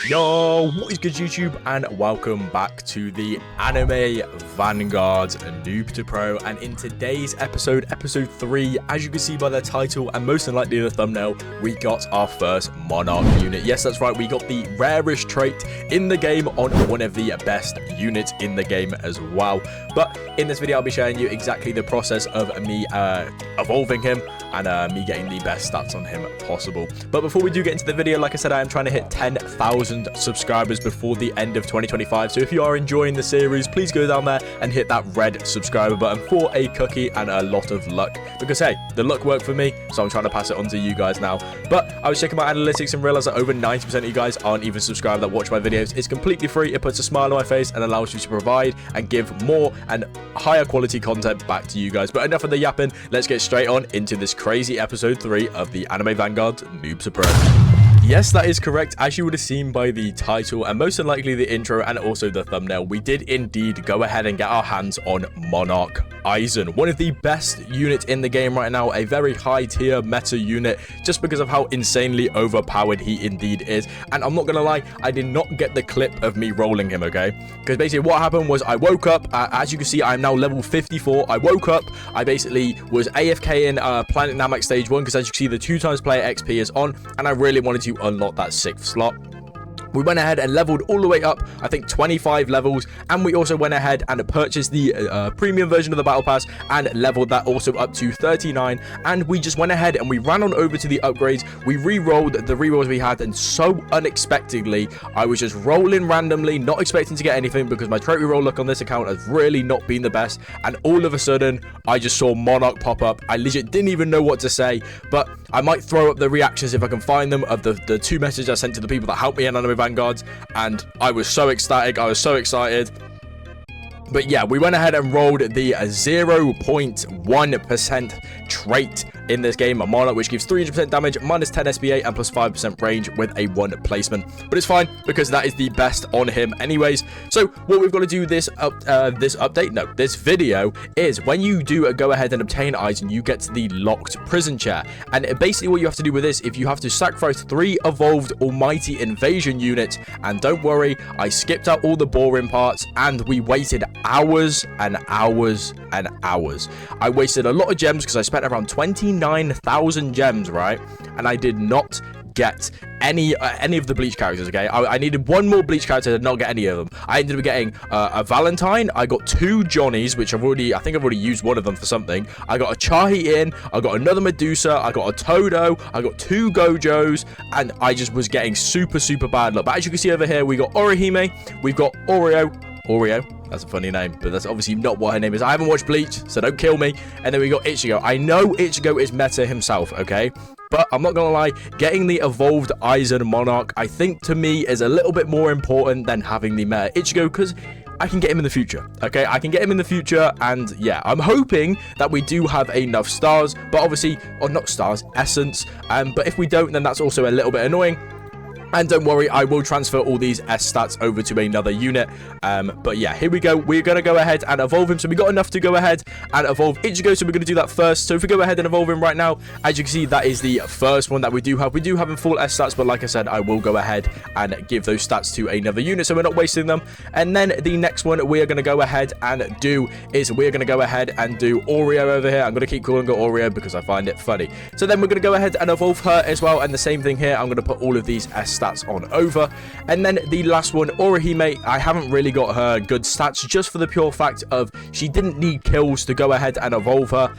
Yo, what is good YouTube, and welcome back to the Anime Vanguards Noob to Pro. And in today's episode 3, as you can see by the title and most likely the thumbnail, we got our first Monarch unit. Yes, that's right, we got the rarest trait in the game on one of the best units in the game as well. But in this video I'll be showing you exactly the process of me evolving him and me getting the best stats on him possible. But before we do get into the video, like I said, I am trying to hit 10,000 subscribers before the end of 2025. So if you are enjoying the series, please go down there and hit that red subscriber button for a cookie and a lot of luck. Because hey, the luck worked for me, so I'm trying to pass it on to you guys now. But I was checking my analytics and realized that over 90% of you guys aren't even subscribed that watch my videos. It's completely free. It puts a smile on my face and allows you to provide and give more and higher quality content back to you guys. But enough of the yapping, let's get straight on into this crazy episode 3 of the Anime Vanguards Noob to Pro. Yes, that is correct. As you would have seen by the title and most likely the intro and also the thumbnail, we did indeed go ahead and get our hands on Monarch Eisen, one of the best units in the game right now, a very high tier meta unit just because of how insanely overpowered he indeed is. And I'm not gonna lie, I did not get the clip of me rolling him, okay? Because basically what happened was I woke up, as you can see I'm now level 54. I woke up, I basically was AFK in Planet Namek stage 1 because as you can see the 2x player XP is on and I really wanted to unlock that 6th slot. We went ahead and leveled all the way up, I think 25 levels, and we also went ahead and purchased the premium version of the battle pass and leveled that also up to 39. And we just went ahead and we ran on over to the upgrades. We re-rolled the re-rolls we had, and so unexpectedly I was just rolling randomly, not expecting to get anything because my trait reroll luck on this account has really not been the best. And all of a sudden I just saw Monarch pop up. I legit didn't even know what to say, but I might throw up the reactions if I can find them of the 2 messages I sent to the people that helped me in Anime Vanguards, and I was so ecstatic. I was so excited. But yeah, we went ahead and rolled the 0.1% trait in this game, a Monarch, which gives 300% damage, minus 10 SBA, and plus 5% range with a 1 placement. But it's fine because that is the best on him anyways. So what we've got to do this video is when you do go ahead and obtain Eisen, you get the locked prison chair. And basically what you have to do with this, if you have to sacrifice 3 evolved almighty invasion units, and don't worry, I skipped out all the boring parts and we waited hours and hours and hours. I wasted a lot of gems because I spent around 29,000 gems, right? And I did not get any of the bleach characters, okay? I needed 1 more bleach character to not get any of them. I ended up getting a Valentine. I got 2 Johnnies, which I think I've already used 1 of them for something. I got a Chahi-In, I got another Medusa, I got a Todo, I got 2 Gojos, and I just was getting super bad luck. But as you can see over here, we got Orihime, we've got Oreo, that's a funny name, but that's obviously not what her name is. I haven't watched Bleach, so don't kill me. And then we got Ichigo. I know Ichigo is meta himself, okay? But I'm not gonna lie, getting the evolved Eisen Monarch, I think to me is a little bit more important than having the meta Ichigo, because I can get him in the future, okay? I can get him in the future, and yeah, I'm hoping that we do have enough stars, but obviously, or not stars, essence. But if we don't, then that's also a little bit annoying. And don't worry, I will transfer all these S stats over to another unit. But yeah, here we go. We're going to go ahead and evolve him. So we got enough to go ahead and evolve Ichigo. So we're going to do that first. So if we go ahead and evolve him right now, as you can see, that is the first one that we do have. We do have him full S stats, but like I said, I will go ahead and give those stats to another unit, so we're not wasting them. And then the next one we are going to go ahead and do is we're going to go ahead and do Oreo over here. I'm going to keep calling her Oreo because I find it funny. So then we're going to go ahead and evolve her as well. And the same thing here. I'm going to put all of these S stats on over. And then the last one, Orihime, I haven't really got her good stats just for the pure fact of she didn't need kills to go ahead and evolve her.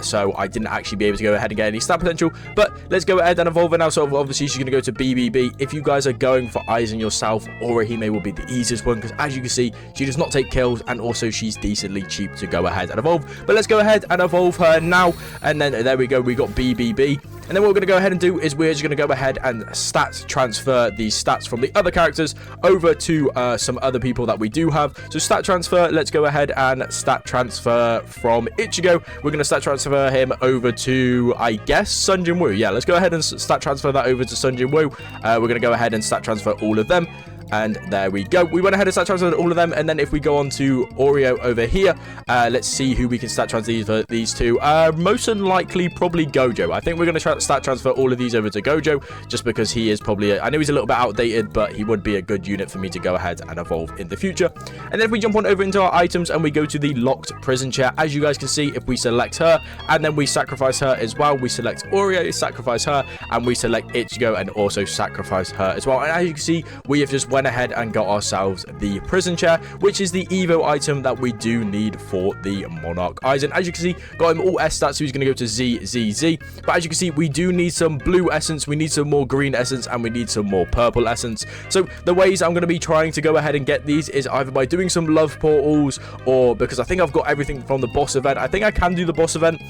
So I didn't actually be able to go ahead and get any stat potential. But let's go ahead and evolve her now. So obviously she's going to go to BBB. If you guys are going for Eisen yourself, Orihime will be the easiest one because as you can see, she does not take kills and also she's decently cheap to go ahead and evolve. But let's go ahead and evolve her now. And then there we go, we got BBB. And then what we're going to go ahead and do is we're just going to go ahead and stat transfer the stats from the other characters over to some other people that we do have. So stat transfer, let's go ahead and stat transfer from Ichigo. We're going to stat transfer him over to, I guess, Sunjin Woo. Yeah, let's go ahead and stat transfer that over to Sunjin Woo. We're going to go ahead and stat transfer all of them. And there we go. We went ahead and stat transferred all of them. And then if we go on to Oreo over here, let's see who we can stat transfer these to. Most unlikely, probably Gojo. I think we're going to stat transfer all of these over to Gojo, just because he is probably, I know he's a little bit outdated, but he would be a good unit for me to go ahead and evolve in the future. And then if we jump on over into our items and we go to the locked prison chair, as you guys can see, if we select her and then we sacrifice her as well, we select Oreo, sacrifice her, and we select Ichigo and also sacrifice her as well. And as you can see, we have just went ahead and got ourselves the prison chair, which is the Evo item that we do need for the Monarch Eisen. As you can see, got him all S stats, so he's going to go to Z, Z, Z. But as you can see, we do need some blue essence, we need some more green essence, and we need some more purple essence. So the ways I'm going to be trying to go ahead and get these is either by doing some love portals, or because I think I've got everything from the boss event. I think I can do the boss event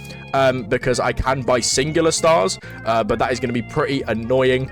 because I can buy singular stars, but that is going to be pretty annoying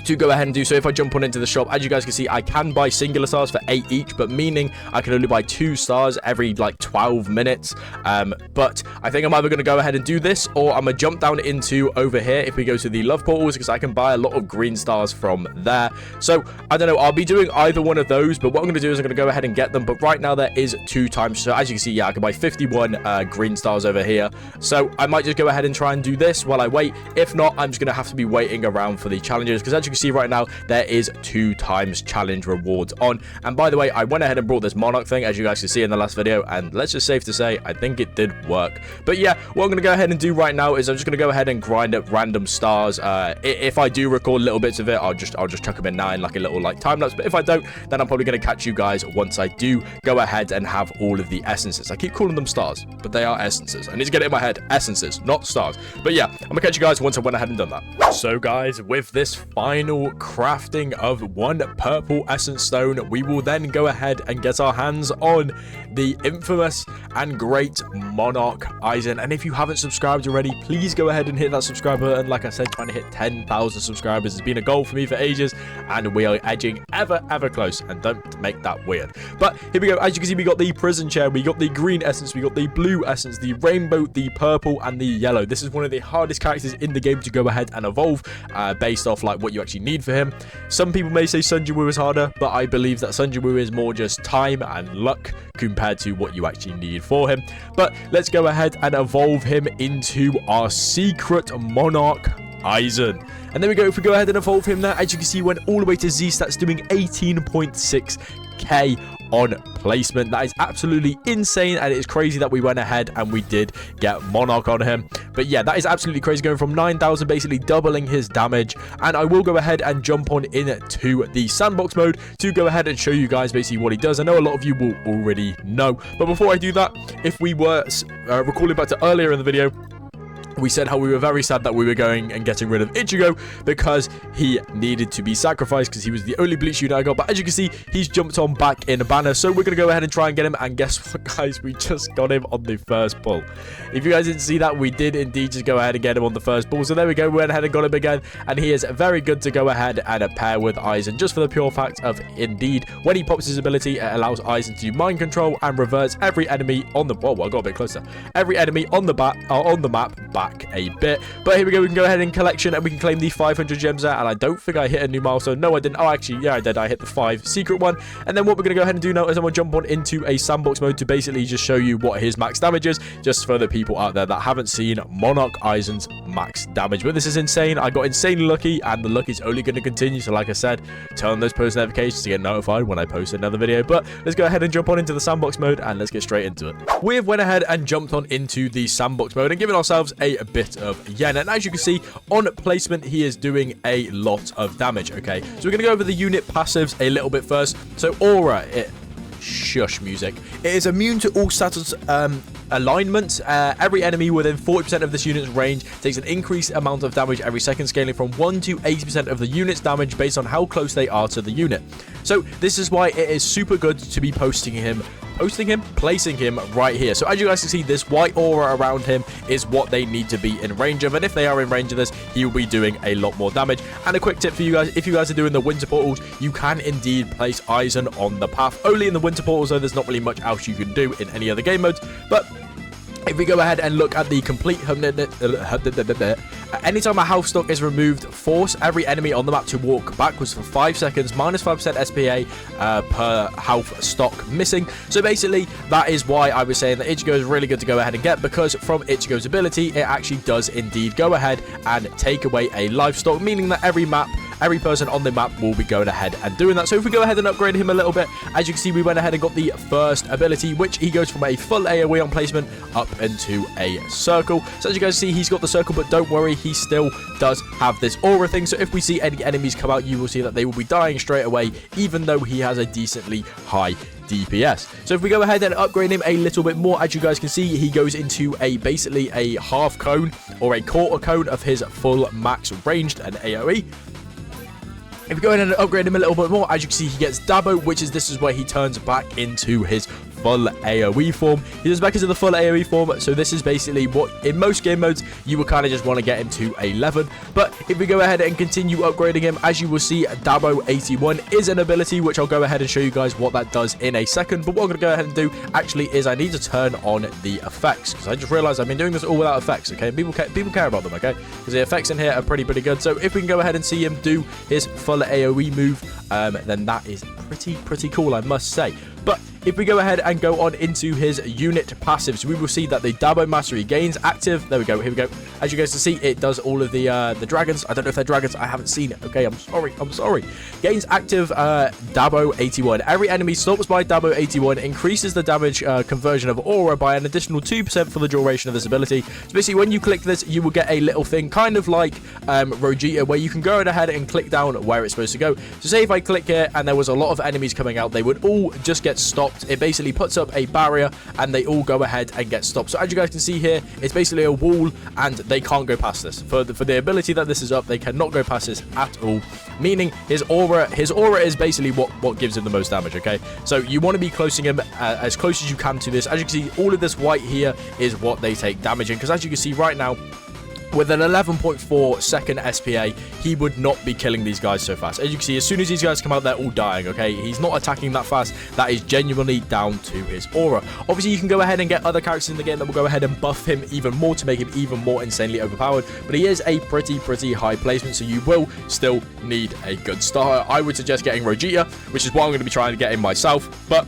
to go ahead and do. So if I jump on into the shop, as you guys can see, I can buy singular stars for 8 each, but meaning I can only buy 2 stars every like 12 minutes. But I think I'm either going to go ahead and do this, or I'm going to jump down into over here if we go to the love portals, because I can buy a lot of green stars from there. So I don't know, I'll be doing either one of those, but what I'm going to do is I'm going to go ahead and get them. But right now there is 2 times. So as you can see, yeah, I can buy 51 green stars over here. So I might just go ahead and try and do this while I wait. If not, I'm just going to have to be waiting around for the challenges, because as you can see right now, there is 2 times challenge rewards on. And by the way, I went ahead and brought this Monarch thing, as you guys can see in the last video, and let's just safe to say, I think it did work. But yeah, what I'm going to go ahead and do right now is I'm just going to go ahead and grind up random stars. If I do record little bits of it, I'll just chuck them in now in like a little like time lapse. But if I don't, then I'm probably going to catch you guys once I do go ahead and have all of the essences. I keep calling them stars, but they are essences. I need to get it in my head, essences, not stars. But yeah, I'm gonna catch you guys once I went ahead and done that. So guys, with this final crafting of 1 purple essence stone, we will then go ahead and get our hands on the infamous and great Monarch Eisen. And if you haven't subscribed already, please go ahead and hit that subscribe button. Like I said, trying to hit 10,000 subscribers has been a goal for me for ages, and we are edging ever close. And don't make that weird. But here we go. As you can see, we got the prison chair, we got the green essence, we got the blue essence, the rainbow, the purple, and the yellow. This is one of the hardest characters in the game to go ahead and evolve based off like what you actually need for him. Some people may say Sun Jiwoo is harder, but I believe that Sun Jiwoo is more just time and luck compared to what you actually need for him. But let's go ahead and evolve him into our secret Monarch Eisen. And there we go. If we go ahead and evolve him there, as you can see, went all the way to Z stats, doing 18.6k on placement. That is absolutely insane, and it is crazy that we went ahead and we did get Monarch on him. But yeah, that is absolutely crazy, going from 9,000, basically doubling his damage. And I will go ahead and jump on into the sandbox mode to go ahead and show you guys basically what he does. I know a lot of you will already know, but before I do that, if we were recalling back to earlier in the video, we said how we were very sad that we were going and getting rid of Ichigo because he needed to be sacrificed because he was the only bleach unit I got. But as you can see, he's jumped on back in a banner. So we're going to go ahead and try and get him. And guess what, guys? We just got him on the first pull. If you guys didn't see that, we did indeed just go ahead and get him on the first pull. So there we go. We went ahead and got him again. And he is very good to go ahead and pair with Eisen, just for the pure fact of, indeed, when he pops his ability, it allows Eisen to do mind control and reverts every enemy on the... Whoa, I got a bit closer. Every enemy on the map back a bit. But here we go. We can go ahead in collection and we can claim the 500 gems there. And I don't think I hit a new milestone. No, I didn't. Oh, actually, yeah, I did. I hit the 5 secret one. And then what we're going to go ahead and do now is I'm going to jump on into a sandbox mode to basically just show you what his max damage is, just for the people out there that haven't seen Monarch Eisen's max damage. But this is insane. I got insanely lucky, and the luck is only going to continue. So like I said, turn on those post notifications to get notified when I post another video. But let's go ahead and jump on into the sandbox mode and let's get straight into it. We have went ahead and jumped on into the sandbox mode and given ourselves a bit of yen. And as you can see, on placement, he is doing a lot of damage. Okay, so we're going to go over the unit passives a little bit first. So Aura, shush music. It is immune to all status alignments. Every enemy within 40% of this unit's range takes an increased amount of damage every second, scaling from 1 to 80% of the unit's damage based on how close they are to the unit. So this is why it is super good to be placing him right here. So as you guys can see, this white aura around him is what they need to be in range of, and if they are in range of this, he will be doing a lot more damage. And a quick tip for you guys, if you guys are doing the winter portals, you can indeed place Eisen on the path. Only in the winter portals, though, there's not really much else you can do in any other game modes. But if we go ahead and look at the complete Anytime a health stock is removed, force every enemy on the map to walk backwards for 5 seconds, minus 5% SPA per health stock missing. So basically, that is why I was saying that Ichigo is really good to go ahead and get, because from Ichigo's ability, it actually does indeed go ahead and take away a livestock, meaning that every person on the map will be going ahead and doing that. So if we go ahead and upgrade him a little bit, as you can see, we went ahead and got the first ability, which he goes from a full AoE on placement up into a circle. So as you guys see, he's got the circle, but don't worry, he still does have this aura thing. So if we see any enemies come out, you will see that they will be dying straight away, even though he has a decently high DPS. So if we go ahead and upgrade him a little bit more, as you guys can see, he goes into basically a half cone or a quarter cone of his full max ranged and AoE. If we go ahead and upgrade him a little bit more, as you can see, he gets Dabo, this is where he turns back into his full AoE form. He goes back into the full AoE form, so this is basically what, in most game modes, you would kind of just want to get him to 11. But if we go ahead and continue upgrading him, as you will see, Dabo 81 is an ability, which I'll go ahead and show you guys what that does in a second. But what I'm going to go ahead and do, actually, is I need to turn on the effects, because I just realized I've been doing this all without effects, okay? People care about them, okay? Because the effects in here are pretty good. So if we can go ahead and see him do his full AoE move, then that is pretty cool, I must say. But if we go ahead and go on into his unit passives, we will see that the Dabo Mastery gains active. There we go. Here we go. As you guys can see, it does all of the dragons. I don't know if they're dragons. I haven't seen it. Okay, I'm sorry. Gains active Dabo 81. Every enemy stops by Dabo 81 increases the damage conversion of aura by an additional 2% for the duration of this ability. So basically, when you click this, you will get a little thing, kind of like Rogita, where you can go ahead and click down where it's supposed to go. So say if I click here and there was a lot of enemies coming out, they would all just get stopped. It basically puts up a barrier and they all go ahead and get stopped. So as you guys can see here, it's basically a wall and they can't go past this. For the ability that this is up, they cannot go past this at all, meaning his aura is basically what gives him the most damage, okay? So you want to be closing him as close as you can to this. As you can see, all of this white here is what they take damage in, because as you can see right now, with an 11.4 second SPA, he would not be killing these guys so fast. As you can see, as soon as these guys come out, they're all dying, okay? He's not attacking that fast. That is genuinely down to his aura. Obviously, you can go ahead and get other characters in the game that will go ahead and buff him even more to make him even more insanely overpowered. But he is a pretty high placement, so you will still need a good starter. I would suggest getting Rogita, which is what I'm going to be trying to get in myself. But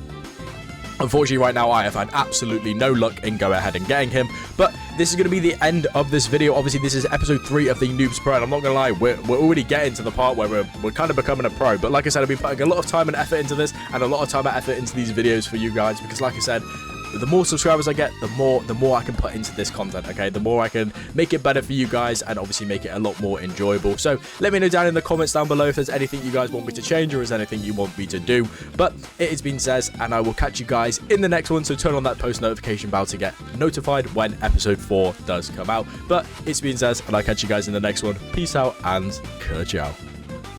unfortunately, right now, I have had absolutely no luck in going ahead and getting him. But this is going to be the end of this video. Obviously, this is episode 3 of the Noobs Pro, and I'm not going to lie, we're already getting to the part where we're kind of becoming a pro. But like I said, I've been putting a lot of time and effort into this, and a lot of time and effort into these videos for you guys, because like I said, the more subscribers I get, the more I can put into this content, okay? The more I can make it better for you guys and obviously make it a lot more enjoyable. So let me know down in the comments down below if there's anything you guys want me to change or is anything you want me to do. But it has been Zez, and I will catch you guys in the next one. So turn on that post notification bell to get notified when episode 4 does come out. But it's been Zez, and I'll catch you guys in the next one. Peace out and ciao.